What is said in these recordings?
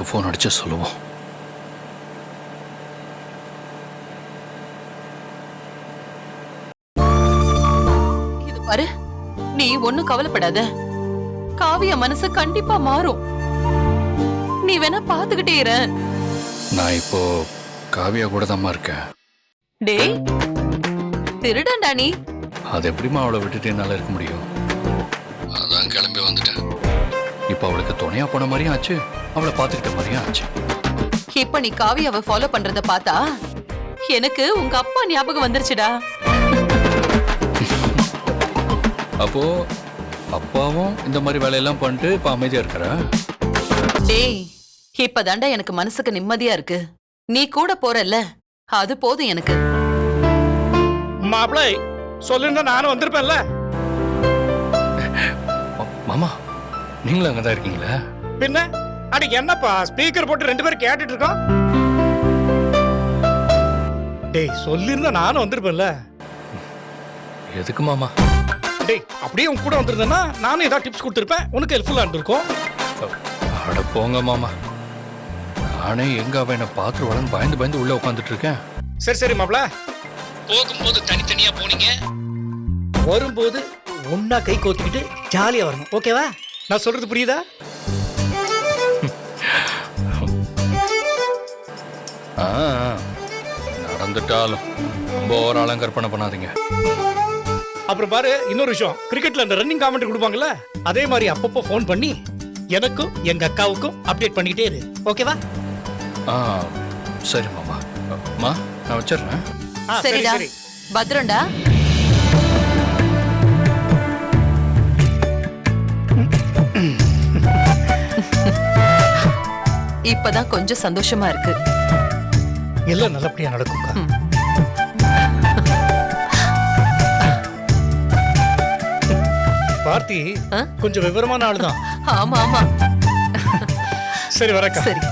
அவளுக்கு ஃபோன் அடிச்சு சொல்லுவோம். இது பாரு, நீ ஒண்ணும் கவலைப்படாத. காவியா மனசு கண்டிப்பா மாறும். நீ வேணா பாத்துக்கிட்டே இரு. நான் இப்போ காவியா கூட தான் இருக்கேன். டேய், திருடன்டா நீ. அது எப்படிமா அவளை விட்டுட்டு என்னால இருக்க முடியும்? அதான் கிளம்பி வந்துட்டேன். இப்போ அவளுக்கு துணையா போன மாதிரியும் ஆச்சு, அவளை பார்த்துக்கிட்ட மாதிரியும் ஆச்சு. இப்ப நீ காவியாவை ஃபாலோ பண்றத பார்த்தா எனக்கு உங்க அப்பா ஞாபகம் வந்துருச்சுடா. அப்போ அப்பாவும் இந்த மாதிரி வேலையெல்லாம் பண்ணிட்டு இப்ப அமைதியா இருக்கிறா? டேய், இப்பதாண்டா எனக்கு மனசுக்கு நிம்மதியா இருக்கு. நீ கூட போறல்ல, அது போதும் எனக்கு. மாப்பிளை சொல்லிருந்தா நானும் வந்திருப்பேன்ல. மாமா, நீங்களும் அங்கதான் இருக்கீங்களா? பின்ன அன்னைக்கு என்னப்பா ஸ்பீக்கர் போட்டு 2 பேரும் கேட்டுட்டு இருக்கோம். டேய் சொல்லிருந்தா நானும் வந்திருப்பேன்ல. எதுக்கு மாமா? டேய் அப்படியே உன் கூட வந்திருந்தேன்னா நானும் ஏதாவது டிப்ஸ் கொடுத்துருப்பேன், உனக்கு ஹெல்ப்ஃபுல்லா இருந்திருக்கும். அட போங்க மாமா, நானே எங்க அவ என்ன பார்த்து வளர்ந்து பயந்து பயந்து உள்ள உட்காந்துட்டு இருக்கேன். சரி சரி மாப்பிள, போகும்போது தனித்தனியா போனீங்க, வரும்போது ஒன்னா கை கோத்துக்கிட்டு ஜாலியா வரணும். ஓகேவா? நான் சொல்றது புரியுதா? நடந்துட்டாலும் ரொம்ப ஓவராலும் கற்பனை பண்ணாதீங்க. அப்புறம் பாரு, இன்னொரு விஷயம், கிரிக்கெட்ல அந்த ரன்னிங் காமெண்ட் கொடுப்பாங்கல்ல, அதே மாதிரி அப்பப்போ ஃபோன் பண்ணி எனக்கும் எங்க அக்காவுக்கும் அப்டேட் பண்ணிக்கிட்டே இரு. ஓகேவா? சரி மாமா. நான் வச்சிடுறேன். சரிடா, பத்ரண்டா. இப்பதான் கொஞ்சம் சந்தோஷமா இருக்கு. எல்லாம் நல்லபடியா நடக்கும். பார்த்தி கொஞ்சம் விவரமான ஆளுதான். ஆமா ஆமா. சரி வரக்கா. சரி.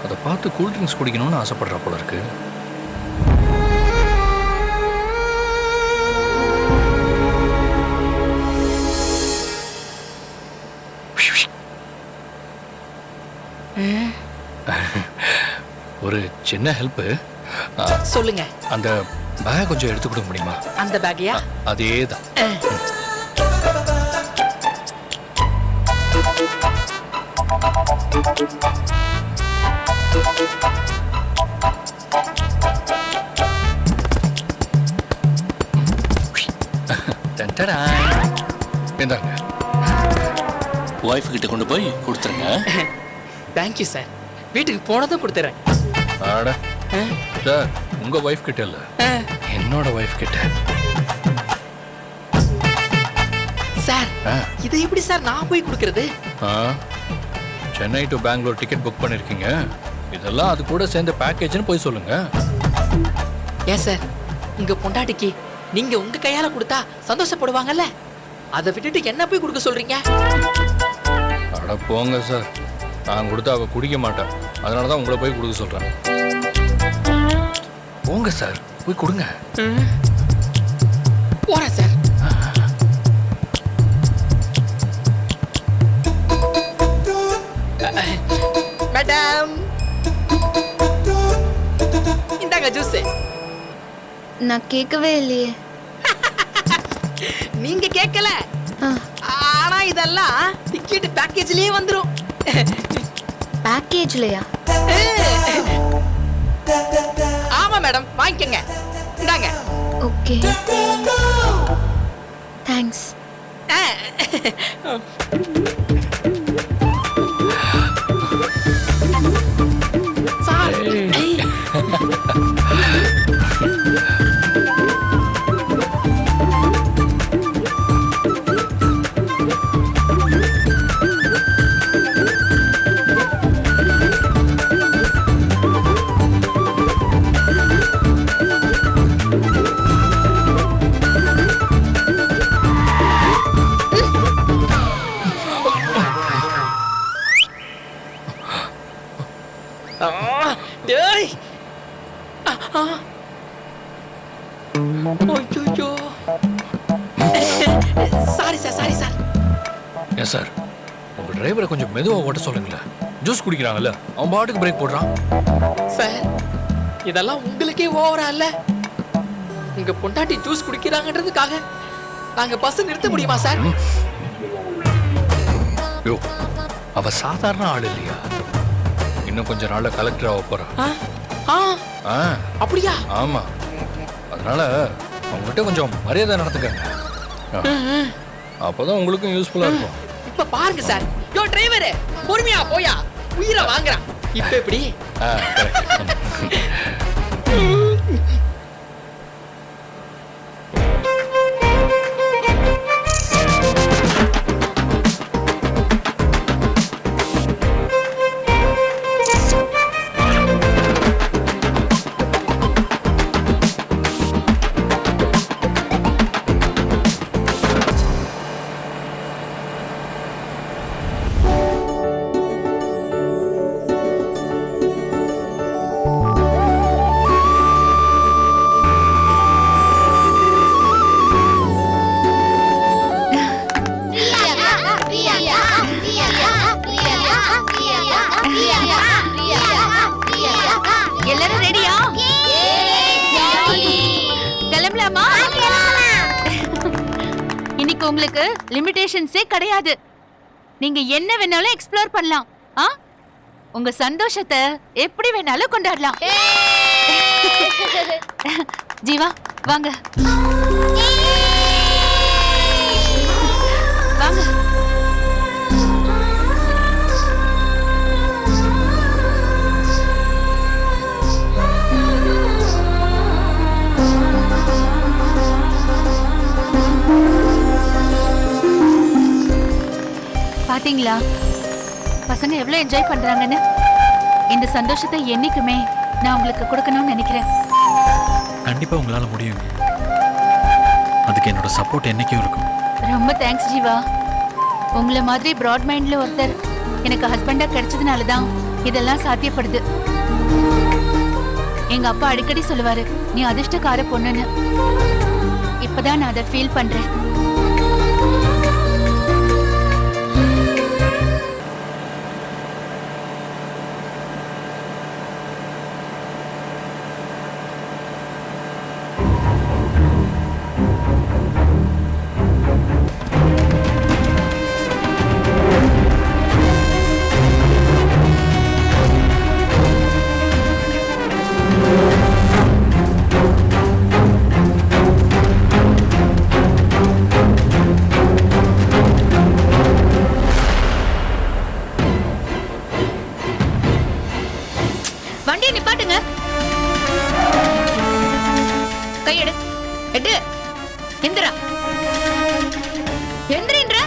அதை பார்த்து கூல் ட்ரிங்க்ஸ் குடிக்கணும்னு ஆசைப்படுறா போல இருக்கு. ஒரு சின்ன ஹெல்ப். சொல்லுங்க. அந்த பேக் கொஞ்சம் எடுத்து கொடுக்க முடியுமா? அந்த பேக்கையா? அதேதான். இந்தாங்க, வைஃப் கிட்ட கொண்டு போய் கொடுத்துருங்க. Thank you sir. வீட்டுக்கு போனதும் கொடுத்துறேன். ஆட சார், உங்க வைஃப் கிட்ட இல்ல, என்னோட வைஃப் கிட்ட. சார் இதை எப்படி சார் நான் போய் கொடுக்கறது? Chennai to Bengaluru ticket book பண்ணிருக்கீங்க, இதெல்லாம் அது கூட சேர்ந்த பேக்கேஜ்னு போய் சொல்லுங்க. ஏன் சார், உங்க பொண்டாட்டிக்கு நீங்க உங்க கையால கொடுத்தா சந்தோஷப்படுவாங்கல்ல? அதை விட்டுட்டு என்ன போய் கொடுக்க சொல்றீங்க? அட போங்க சார், நான் கொடுத்தா அவ குடிக்க மாட்டேன், அதனால தான் உங்களை போய் கொடுக்க சொல்றேன். போங்க சார், போய் கொடுங்க. போறேன் சார். மேடம், இந்தாங்க ஜூஸ். நான் கேட்கவே இல்லையே. நீங்க கேட்கல, ஆ, ஆனா இதெல்லாம் டிக்கெட் பேக்கேஜ்லயே வந்துரும். பேக்கேஜ்லயா? ஆமா மேடம், வாங்கிக்கங்க. இந்தாங்க. Okay, thanks. சார், டேய். ஐயோ. Sorry sir, sorry sir. ஏன் சார், உங்க டிரைவரை கொஞ்சம் மெதுவா ஓட்ட சொல்லுங்களேன். ஜூஸ் குடிக்கிறாங்கல்ல, அவன் பாட்டுக்கு பிரேக் போடுறான். சார், இதெல்லாம் உங்களுக்கே ஓவரா இல்ல? உங்க பொண்டாட்டி ஜூஸ் குடிக்கிறாங்கன்றதுக்காக நாங்க பஸ் நிறுத்த முடியுமா சார்? யோ, அவ சாதாரண ஆள் இல்லையா, இன்னும் கொஞ்ச நாள்ல கலெக்டர் ஆக போறா. ஆ, அப்படியா? ஆமா, அதனால அவங்ககிட்ட கொஞ்சம் மரியாதை நடத்துக்க. அப்பதான் உங்களுக்கும் யூஸ்ஃபுல்லா இருக்கும். இப்ப பாருங்க சார், யோ டிரைவர், பொறுமையா போயா, உயிரை வாங்குறான். இப்ப எப்படி? ஆ, correct. எல்லாரும் ரெடியா? கிளம்பலாமா? இன்னைக்கு உங்களுக்கு லிமிடேஷன்ஸே கிடையாது. நீங்க என்ன வேணாலும் எக்ஸ்ப்ளோர் பண்ணலாம். உங்க சந்தோஷத்தை எப்படி வேணாலும் கொண்டாடலாம். ஜீவா, வாங்க வாங்க. பாத்தீங்களா பசங்க எவ்வளவு என்ஜாய் பண்றாங்கன்னு? இந்த சந்தோஷத்தை என்னைக்குமே நான் உங்களுக்கு கொடுக்கணும்னு நினைக்கிறேன். கண்டிப்பா உங்களால முடியுங்க. அதுக்கு என்னோட சப்போர்ட் என்னைக்கும் இருக்கும். ரொம்ப தேங்க்ஸ் ஜீவா. உங்களை மாதிரி பிராட் மைண்ட்ல ஒருத்தர் எனக்கு ஹஸ்பண்டா கிடைச்சதுனால தான் இதெல்லாம் சாத்தியப்படுது. எங்க அப்பா அடிக்கடி சொல்லுவாரு, நீ அதிர்ஷ்டக்கார பொண்ணுன்னு. இப்பதான் நான் அதை ஃபீல் பண்றேன். வண்டியை நிப்பாட்டுங்க. கையெடு, எடு, எந்திரா, எந்திரின்ற,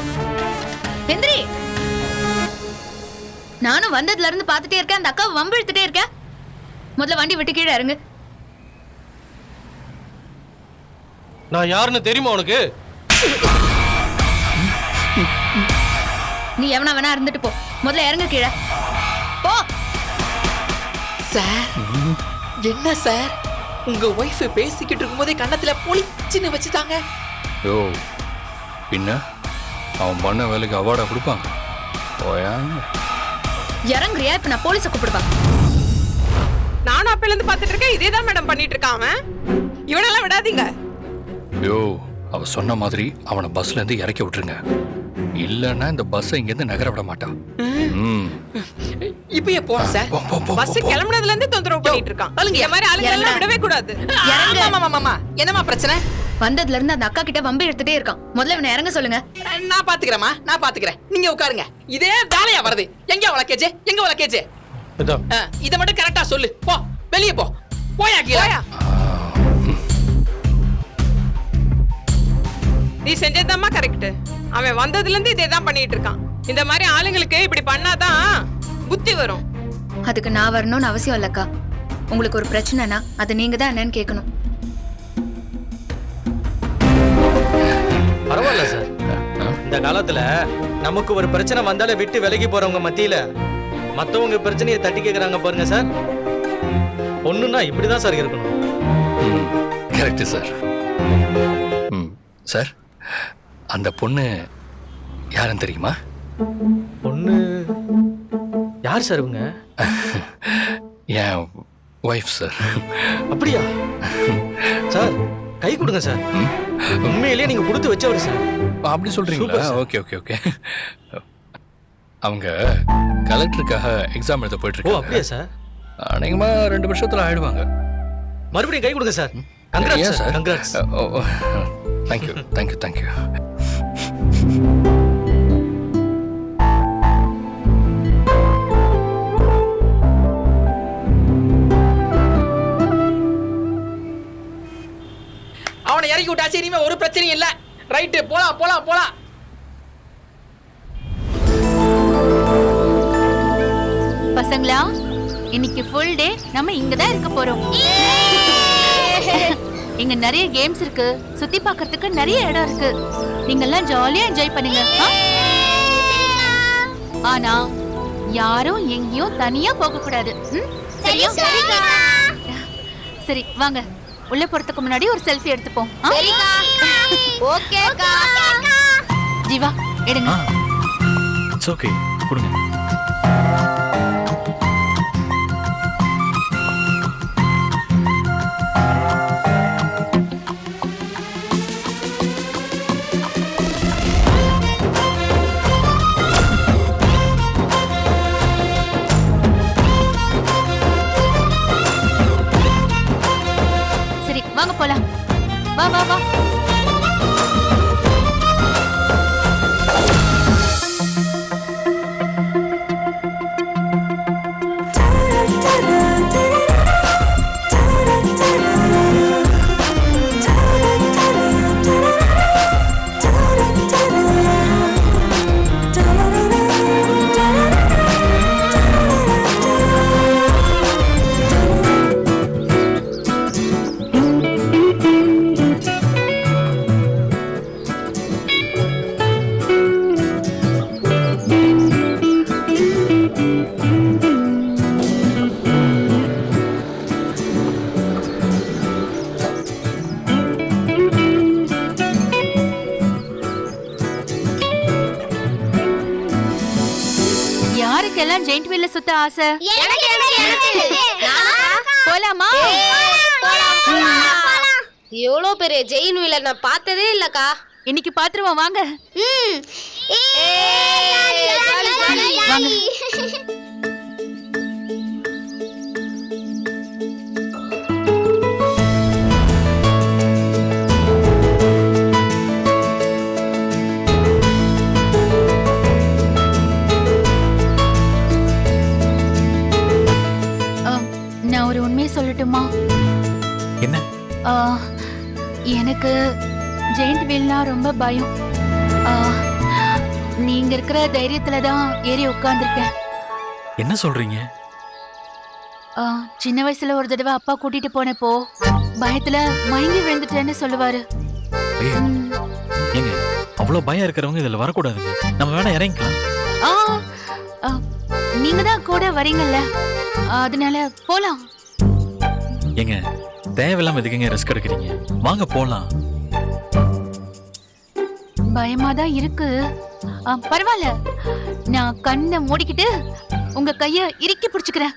எந்திரி. நானும் வந்ததுல இருந்து பாத்துட்டே இருக்கேன், அந்த அக்காவை வம்பு இழுத்துட்டே இருக்கேன். முதல்ல வண்டி விட்டு கீழே இறங்கு. நான் யாருன்னு தெரியுமா உனக்கு? நீ எவனா வேணா இருந்துட்டு போ. முதல்ல இறங்க கீழே போ. சார் என்ன சார் உங்க ஒய்ஃப் பேசிக்கிட்டு இருக்கும்போதே கண்ணத்துல பொலிச்சுன்னு வச்சுட்டாங்க. யோ பின்ன அவன் பண்ண வேலைக்கு அவார்டா கொடுப்பாங்க. போயா இறங்குறியா? இப்ப நான் போலீஸை கூப்பிடுவா. நானும் அப்பையில இருந்து பாத்துட்டு இருக்கேன். இதேதான் மேடம் பண்ணிட்டு இருக்கான் அவன். இவனெல்லாம் விடாதீங்க. யோ அவ சொன்ன மாதிரி அவனை பஸ்ல இருந்து இறக்கி விட்டுருங்க. இல்லன்னா இந்த பஸ் இங்க இருந்து நகர விட மாட்டான். இப்பயே போறோம் சார். பஸ் கிளம்புனதுல இருந்து தொந்தரவு பண்ணிட்டு இருக்கான். இந்த மாதிரி ஆளுங்க எல்லாம் விடவே கூடாது. ஆமா என்னமா பிரச்சனை? வந்ததுல இருந்து அந்த அக்கா கிட்ட வம்பு எடுத்துட்டே இருக்கான். முதல்ல இவனை இறங்க சொல்லுங்க. நான் பாத்துக்கிறேம்மா, நான் பாத்துக்கிறேன். நீங்க உட்காருங்க. இதே வேலையா வருது. எங்க வளக்கேஜே, எங்க வளக்கேஜே? இதோ இத மட்டும் கரெக்டா சொல்லு. போ வெளியே போ. போயா கீழே. நீ செஞ்சதுதாம்மா கரெக்ட். அவன் வந்ததுல இருந்து இதேதான் பண்ணிட்டு இருக்கான். இந்த மாதிரி ஆளுங்களுக்கு இப்படி பண்ணாதான் புத்தி வரும். அதுக்கு நான் வரணும்னு அவசியம் இல்லக்கா. உங்களுக்கு ஒரு பிரச்சனைனா அது நீங்க தான் என்னன்னு கேட்கணும். பரவாயில்ல சார். இந்த காலத்துல நமக்கு ஒரு பிரச்சனை வந்தாலே விட்டு விலகி போறவங்க மத்தியில மத்தவங்க பிரச்சனையை தட்டி கேக்குறாங்க பாருங்க சார். பொண்ணுன்னா இப்படிதான் சார் இருக்கணும். Correct sir. சார் அந்த பொண்ணு யாருன்னு தெரியுமா? பொண்ணு யார் சார் இவங்க? என் ஒய்ஃப் சார். அப்படியா சார்? கை கொடுங்க சார். உண்மையிலேயே நீங்க கொடுத்து வச்சவர் சார். அப்படி சொல்றீங்களா? Okay okay okay. அவங்க கலெக்டருக்காக எக்ஸாம் எழுத போயிட்டு ஓ இருக்காங்க. அப்படியா சார்? அநேகமா 2 வருஷத்துல ஆயிடுவாங்க. மறுபடியும் கை கொடுங்க sir. Congrats sir. Congrats. Thank you thank you thank you. அவனை இறக்கி விட்டாச்சு. இனிமே ஒரு பிரச்சனையும் இல்ல. ரைட்டு, போலாம் போலாம் போலாம். பசங்களா, இன்னைக்கு ஃபுல் டே நம்ம இங்க தான் இருக்க போறோம். இங்க நிறைய கேம்ஸ் இருக்கு, சுத்தி பார்க்கிறதுக்கு நிறைய இடம் இருக்கு. நீங்க எல்லாம் ஜாலியா என்ஜாய் பண்ணுங்க. ஆனா யாரும் எங்கேயும் தனியா போக கூடாது. சரியா? சரி வாங்க, உள்ள போறதுக்கு முன்னாடி ஒரு செல்ஃபி எடுத்துப்போம். ஜீவா எடுங்க. இட்ஸ் ஓகே, கொடுங்க. சரி வாங்க போலாம். வா வா வா. யாருக்கெல்லாம் ஜெயிண்ட் வீல்ல சுத்த ஆசை? போலாமா? எவ்வளோ பெரிய ஜெயின் வீலர் நான் பார்த்ததே இல்லக்கா. இன்னைக்கு பாத்துருவோம் வாங்க. வாங்க. நான் ஒரு உண்மையை சொல்லட்டுமா? என்ன? எனக்கு ஜெயிண்ட் வீல்னா ரொம்ப பயம். நீங்க இருக்கிற தைரியத்துல தான் ஏறி உட்கார்ந்துருக்கேன். என்ன சொல்றீங்க? சின்ன வயசுல ஒரு தடவை அப்பா கூட்டிட்டு போனப்போ பயத்துல மயங்கி விழுந்துட்டேன்னு சொல்லுவாரு. ஐயோ, ஏங்க அவ்வளவு பயம் இருக்கிறவங்க இதுல வரக்கூடாதுங்க. நம்ம வேணா இறங்கிக்கலாம். ஆ, ஆ, நீங்க தான் கூட வரீங்கல்ல, அதனால போலாம். ஏங்க தேவையில்லாம எதுக்குங்க ரிஸ்க் எடுக்கிறீங்க? வாங்க போலாம். பயமா தான் இருக்கு. பரவாயில்ல, நான் கண்ணை மூடிக்கிட்டு உங்க கைய இறுக்கி பிடிச்சுக்கிறேன்.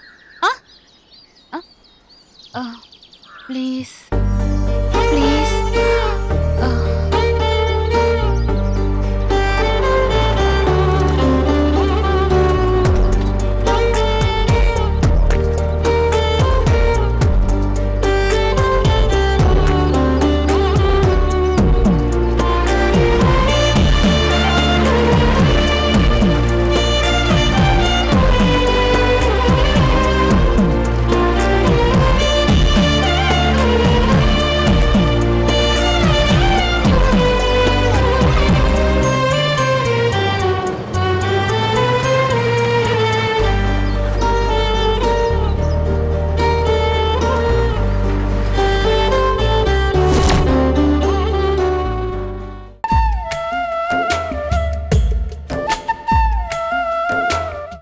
ப்ளீஸ்.